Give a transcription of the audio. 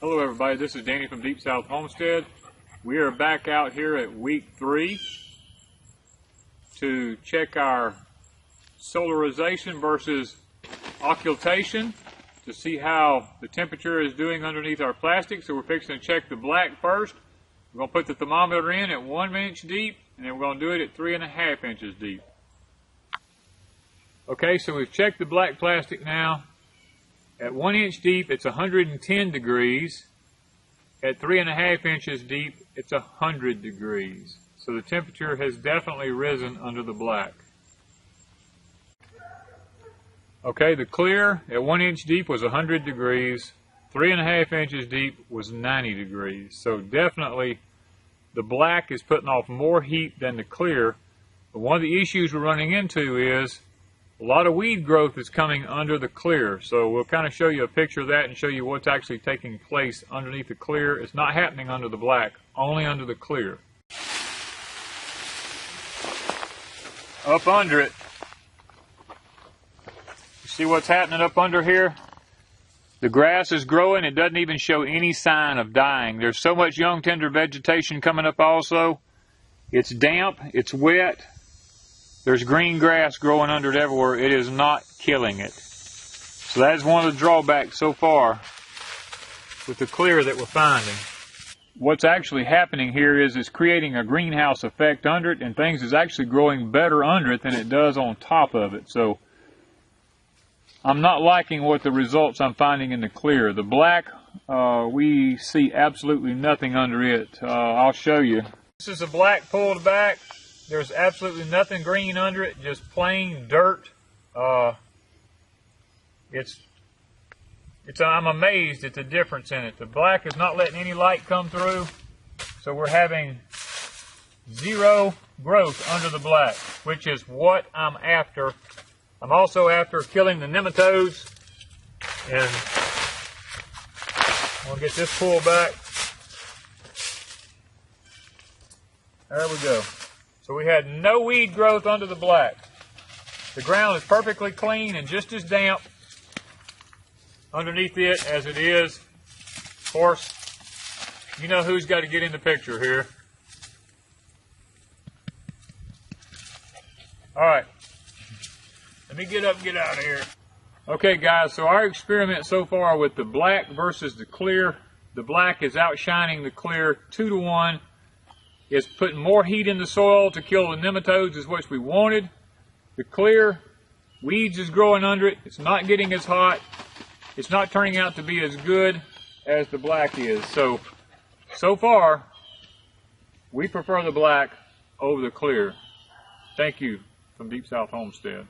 Hello everybody, this is Danny from Deep South Homestead. We are back out here at week 3 to check our solarization versus occultation to see how the temperature is doing underneath our plastic. So we're fixing to check the black first. We're going to put the thermometer in at 1 inch deep, and then we're going to do it at 3.5 inches deep. Okay, so we've checked the black plastic now. At 1 inch deep, it's 110 degrees. At 3.5 inches deep, it's 100 degrees. So the temperature has definitely risen under the black. Okay, the clear at 1 inch deep was 100 degrees. 3.5 inches deep was 90 degrees. So definitely the black is putting off more heat than the clear. But one of the issues we're running into is a lot of weed growth is coming under the clear. So we'll kind of show you a picture of that and show you what's actually taking place underneath the clear. It's not happening under the black, only under the clear. Up under it, you see what's happening up under here? The grass is growing. It doesn't even show any sign of dying. There's so much young tender vegetation coming up also. It's damp, it's wet. There's green grass growing under it everywhere. It is not killing it. So that is one of the drawbacks so far with the clear that we're finding. What's actually happening here is it's creating a greenhouse effect under it, and things is actually growing better under it than it does on top of it. So I'm not liking what the results I'm finding in the clear. The black, we see absolutely nothing under it. I'll show you. This is the black pulled back. There's absolutely nothing green under it, just plain dirt. I'm amazed at the difference in it. The black is not letting any light come through, so we're having zero growth under the black, which is what I'm after. I'm also after killing the nematodes, and I'll get this pulled back. There we go. So we had no weed growth under the black. The ground is perfectly clean and just as damp underneath it as it is. Of course, you know who's got to get in the picture here. All right, let me get up and get out of here. Okay guys, so our experiment so far with the black versus the clear, the black is outshining the clear 2 to 1. It's putting more heat in the soil to kill the nematodes is what we wanted. The clear, weeds is growing under it. It's not getting as hot. It's not turning out to be as good as the black is. So far, we prefer the black over the clear. Thank you from Deep South Homestead.